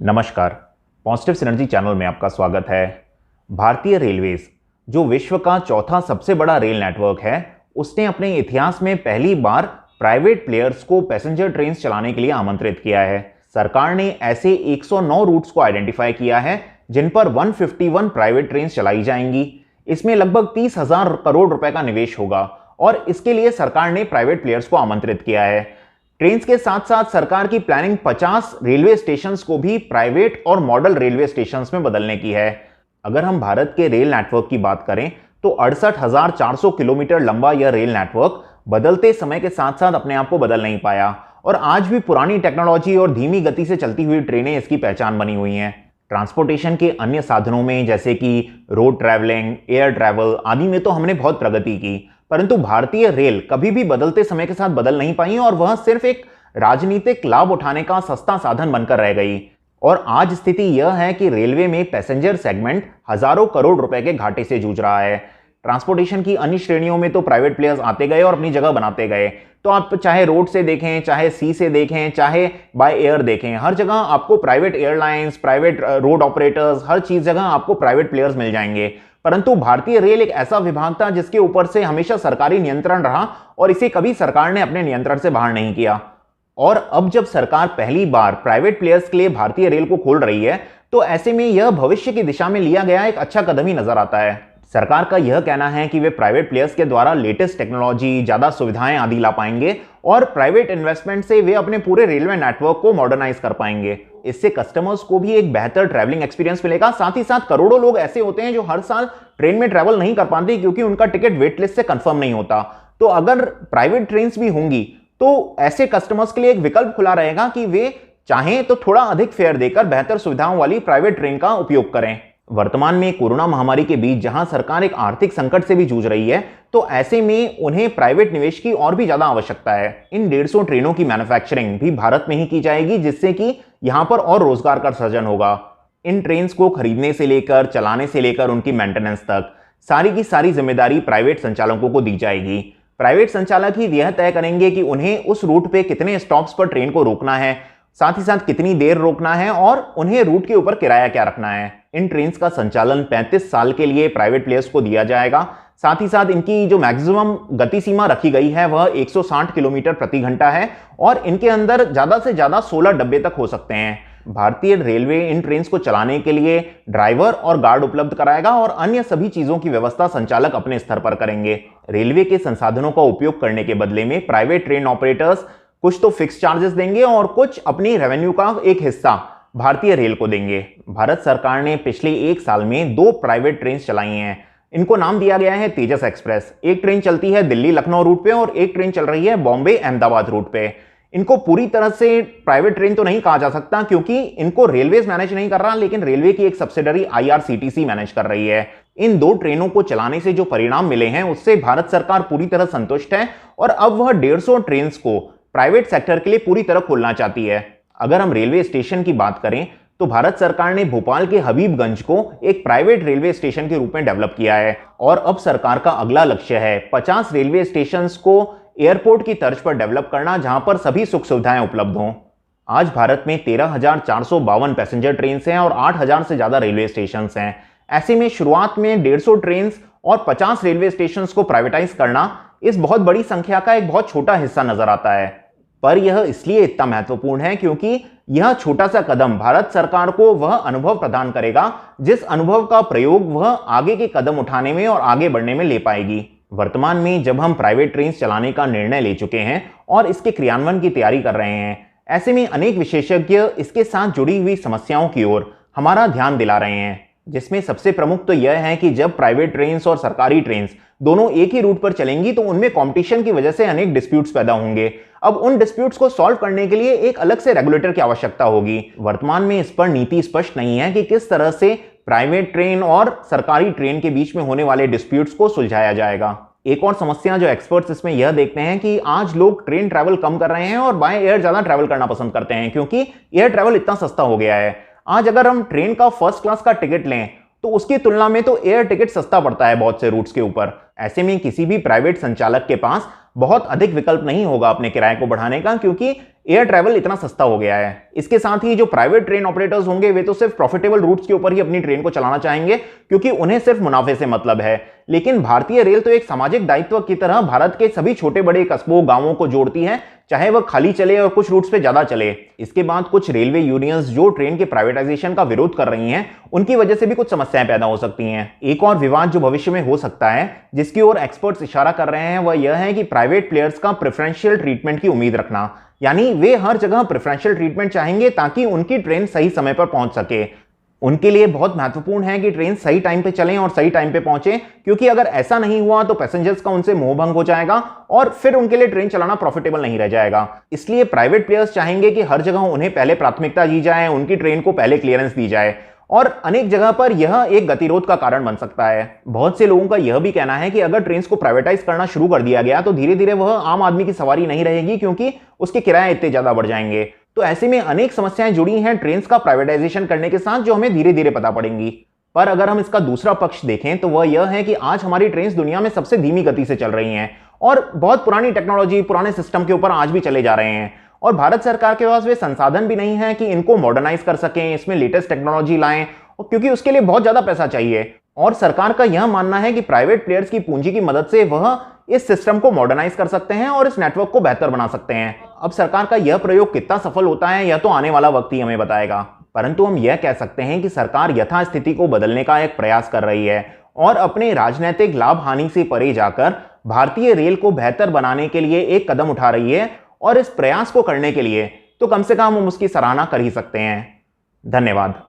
नमस्कार, positive synergy channel में आपका स्वागत है। भारतीय रेलवेज, जो विश्व का चौथा सबसे बड़ा रेल नेटवर्क है, उसने अपने इतिहास में पहली बार प्राइवेट प्लेयर्स को पैसेंजर ट्रेन चलाने के लिए आमंत्रित किया है। सरकार ने ऐसे 109 रूट्स को आइडेंटिफाई किया है जिन पर 151 प्राइवेट ट्रेन चलाई जाएंगी। इसमें लगभग 30,000 करोड़ रुपए का निवेश होगा और इसके लिए सरकार ने प्राइवेट प्लेयर्स को आमंत्रित किया है। ट्रेन के साथ साथ सरकार की प्लानिंग 50 रेलवे स्टेशंस को भी प्राइवेट और मॉडल रेलवे स्टेशंस में बदलने की है। अगर हम भारत के रेल नेटवर्क की बात करें तो 68,400 किलोमीटर लंबा यह रेल नेटवर्क बदलते समय के साथ साथ अपने आप को बदल नहीं पाया और आज भी पुरानी टेक्नोलॉजी और धीमी गति से चलती हुई ट्रेनें इसकी पहचान बनी हुई हैं। ट्रांसपोर्टेशन के अन्य साधनों में जैसे कि रोड ट्रैवलिंग, एयर ट्रैवल आदि में तो हमने बहुत प्रगति की, परंतु भारतीय रेल कभी भी बदलते समय के साथ बदल नहीं पाई और वह सिर्फ एक राजनीतिक लाभ उठाने का सस्ता साधन बनकर रह गई। और आज स्थिति यह है कि रेलवे में पैसेंजर सेगमेंट हजारों करोड़ रुपए के घाटे से जूझ रहा है। ट्रांसपोर्टेशन की अन्य श्रेणियों में तो प्राइवेट प्लेयर्स आते गए और अपनी जगह बनाते गए। तो आप चाहे रोड से देखें, चाहे सी से देखें, चाहे बाय एयर देखें, हर जगह आपको private airlines, private road operators, हर चीज जगह आपको प्राइवेट प्लेयर्स मिल जाएंगे। परंतु भारतीय रेल एक ऐसा विभाग था जिसके ऊपर से हमेशा सरकारी नियंत्रण रहा और इसे कभी सरकार ने अपने नियंत्रण से बाहर नहीं किया। और अब जब सरकार पहली बार प्राइवेट प्लेयर्स के लिए भारतीय रेल को खोल रही है तो ऐसे में यह भविष्य की दिशा में लिया गया एक अच्छा कदम ही नजर आता है। सरकार का यह कहना है कि वे प्राइवेट प्लेयर्स के द्वारा लेटेस्ट टेक्नोलॉजी, ज्यादा सुविधाएं आदि ला पाएंगे और प्राइवेट इन्वेस्टमेंट से वे अपने पूरे रेलवे नेटवर्क को मॉडर्नाइज कर पाएंगे। इससे कस्टमर्स को भी एक बेहतर ट्रैवलिंग एक्सपीरियंस मिलेगा। साथ ही साथ करोड़ों लोग ऐसे होते हैं जो हर साल ट्रेन में ट्रैवल नहीं कर पाते क्योंकि उनका टिकट वेट लिस्ट से कंफर्म नहीं होता। तो अगर प्राइवेट ट्रेन भी होंगी तो ऐसे कस्टमर्स के लिए एक विकल्प खुला रहेगा कि वे चाहें तो थोड़ा अधिक फेयर देकर बेहतर सुविधाओं वाली प्राइवेट ट्रेन का उपयोग करें। वर्तमान में कोरोना महामारी के बीच जहां सरकार एक आर्थिक संकट से भी जूझ रही है, तो ऐसे में उन्हें प्राइवेट निवेश की और भी ज्यादा आवश्यकता है। इन 150 ट्रेनों की मैन्युफैक्चरिंग भी भारत में ही की जाएगी, जिससे कि यहां पर और रोजगार का सृजन होगा। इन ट्रेन को खरीदने से लेकर, चलाने से लेकर उनकी मेंटेनेंस तक सारी की सारी जिम्मेदारी प्राइवेट संचालकों को दी जाएगी। प्राइवेट संचालक ही यह तय करेंगे कि उन्हें उस रूट पे कितने स्टॉप्स पर ट्रेन को रोकना है, साथ ही साथ कितनी देर रोकना है और उन्हें रूट के ऊपर किराया क्या रखना है। इन ट्रेन का संचालन 35 साल के लिए प्राइवेट प्लेयर्स को दिया जाएगा। साथ ही साथ इनकी जो मैक्सिमम गति सीमा रखी गई है वह 160 किलोमीटर प्रति घंटा है और इनके अंदर ज्यादा से ज्यादा 16 डब्बे तक हो सकते हैं। भारतीय रेलवे इन ट्रेन को चलाने के लिए ड्राइवर और गार्ड उपलब्ध कराएगा और अन्य सभी चीजों की व्यवस्था संचालक अपने स्तर पर करेंगे। रेलवे के संसाधनों का उपयोग करने के बदले में प्राइवेट ट्रेन ऑपरेटर्स कुछ तो फिक्स चार्जेस देंगे और कुछ अपनी रेवेन्यू का एक हिस्सा भारतीय रेल को देंगे। भारत सरकार ने पिछले 1 साल में 2 प्राइवेट ट्रेन चलाई हैं। इनको नाम दिया गया है तेजस एक्सप्रेस। एक ट्रेन चलती है दिल्ली लखनऊ रूट पे और एक ट्रेन चल रही है बॉम्बे अहमदाबाद रूट पे। इनको पूरी तरह से प्राइवेट ट्रेन तो नहीं कहा जा सकता क्योंकि इनको रेलवेज मैनेज नहीं कर रहा, लेकिन रेलवे की एक सब्सिडरी IRCTC मैनेज कर रही है। इन 2 ट्रेनों को चलाने से जो परिणाम मिले हैं उससे भारत सरकार पूरी तरह संतुष्ट है और अब वह 150 ट्रेन को प्राइवेट सेक्टर के लिए पूरी तरह खोलना चाहती है। अगर हम रेलवे स्टेशन की बात करें तो भारत सरकार ने भोपाल के हबीबगंज को एक प्राइवेट रेलवे स्टेशन के रूप में डेवलप किया है और अब सरकार का अगला लक्ष्य है 50 रेलवे स्टेशन को एयरपोर्ट की तर्ज पर डेवलप करना, जहां पर सभी सुख सुविधाएं उपलब्ध हों। आज भारत में 13,452 पैसेंजर ट्रेन हैं और 8,000 से ज्यादा रेलवे स्टेशन हैं। ऐसे में शुरुआत में 150 ट्रेन और 50 रेलवे स्टेशन को प्राइवेटाइज करना इस बहुत बड़ी संख्या का एक बहुत छोटा हिस्सा नजर आता है, पर यह इसलिए इतना महत्वपूर्ण है क्योंकि यह छोटा सा कदम भारत सरकार को वह अनुभव प्रदान करेगा जिस अनुभव का प्रयोग वह आगे के कदम उठाने में और आगे बढ़ने में ले पाएगी। वर्तमान में जब हम प्राइवेट ट्रेन चलाने का निर्णय ले चुके हैं और इसके क्रियान्वयन की तैयारी कर रहे हैं, ऐसे में अनेक विशेषज्ञ इसके साथ जुड़ी हुई समस्याओं की ओर हमारा ध्यान दिला रहे हैं, जिसमें सबसे प्रमुख तो यह है कि जब प्राइवेट ट्रेन और सरकारी ट्रेन दोनों एक ही रूट पर चलेंगी तो उनमें कंपटीशन की वजह से अनेक डिस्प्यूट्स पैदा होंगे। अब उन डिस्प्यूट्स को सॉल्व करने के लिए एक अलग से रेगुलेटर की आवश्यकता होगी। वर्तमान में इस पर नीति स्पष्ट नहीं है कि किस तरह से प्राइवेट ट्रेन और सरकारी ट्रेन के बीच में होने वाले डिस्प्यूट्स को सुलझाया जाएगा। एक और समस्या जो एक्सपर्ट्स इसमें यह देखते हैं कि आज लोग ट्रेन ट्रैवल कम कर रहे हैं और बाय एयर ज्यादा ट्रैवल करना पसंद करते हैं क्योंकि एयर ट्रैवल इतना सस्ता हो गया है। आज अगर हम ट्रेन का फर्स्ट क्लास का टिकट लें तो उसकी तुलना में तो एयर टिकट सस्ता पड़ता है बहुत से रूट्स के ऊपर। ऐसे में किसी भी प्राइवेट संचालक के पास बहुत अधिक विकल्प नहीं होगा अपने किराए को बढ़ाने का, क्योंकि एयर ट्रैवल इतना सस्ता हो गया है। इसके साथ ही जो प्राइवेट ट्रेन ऑपरेटर्स होंगे वे तो सिर्फ प्रॉफिटेबल रूट्स के ऊपर ही अपनी ट्रेन को चलाना चाहेंगे, क्योंकि उन्हें सिर्फ मुनाफे से मतलब है। लेकिन भारतीय रेल तो एक सामाजिक दायित्व की तरह भारत के सभी छोटे बड़े कस्बों गांवों को जोड़ती है, चाहे वह खाली चले और कुछ रूट्स पे ज्यादा चले। इसके बाद कुछ रेलवे यूनियंस जो ट्रेन के प्राइवेटाइजेशन का विरोध कर रही हैं, उनकी वजह से भी कुछ समस्याएं पैदा हो सकती हैं। एक और विवाद जो भविष्य में हो सकता है, जिसकी ओर एक्सपर्ट्स इशारा कर रहे हैं, वह यह है कि प्राइवेट प्लेयर्स का प्रेफरेंशियल ट्रीटमेंट की उम्मीद रखना। यानी वे हर जगह प्रेफरेंशियल ट्रीटमेंट चाहेंगे ताकि उनकी ट्रेन सही समय पर पहुंच सके। उनके लिए बहुत महत्वपूर्ण है कि ट्रेन सही टाइम पे चलें और सही टाइम पे पहुंचे, क्योंकि अगर ऐसा नहीं हुआ तो पैसेंजर्स का उनसे मोहभंग हो जाएगा और फिर उनके लिए ट्रेन चलाना प्रॉफिटेबल नहीं रह जाएगा। इसलिए प्राइवेट प्लेयर्स चाहेंगे कि हर जगह उन्हें पहले प्राथमिकता दी जाए, उनकी ट्रेन को पहले क्लियरेंस दी जाए, और अनेक जगह पर यह एक गतिरोध का कारण बन सकता है। बहुत से लोगों का यह भी कहना है कि अगर ट्रेन को प्राइवेटाइज करना शुरू कर दिया गया तो धीरे धीरे वह आम आदमी की सवारी नहीं रहेगी, क्योंकि उसके किराए इतने ज्यादा बढ़ जाएंगे। तो ऐसे में अनेक समस्याएं जुड़ी हैं ट्रेन का प्राइवेटाइजेशन करने के साथ, जो हमें धीरे धीरे पता पड़ेंगी। पर अगर हम इसका दूसरा पक्ष देखें तो वह यह है कि आज हमारी ट्रेन दुनिया में सबसे धीमी गति से चल रही हैं और बहुत पुरानी टेक्नोलॉजी, पुराने सिस्टम के ऊपर आज भी चले जा रहे हैं, और भारत सरकार के पास वे संसाधन भी नहीं है कि इनको मॉडर्नाइज कर सकें, इसमें लेटेस्ट टेक्नोलॉजी लाएं, और क्योंकि उसके लिए बहुत ज्यादा पैसा चाहिए। और सरकार का यह मानना है कि प्राइवेट प्लेयर्स की पूंजी की मदद से वह इस सिस्टम को मॉडर्नाइज कर सकते हैं और इस नेटवर्क को बेहतर बना सकते हैं। अब सरकार का यह प्रयोग कितना सफल होता है यह तो आने वाला वक्त ही हमें बताएगा, परंतु हम यह कह सकते हैं कि सरकार यथास्थिति को बदलने का एक प्रयास कर रही है और अपने राजनीतिक लाभ हानि से परे जाकर भारतीय रेल को बेहतर बनाने के लिए एक कदम उठा रही है, और इस प्रयास को करने के लिए तो कम से कम हम उसकी सराहना कर ही सकते हैं। धन्यवाद।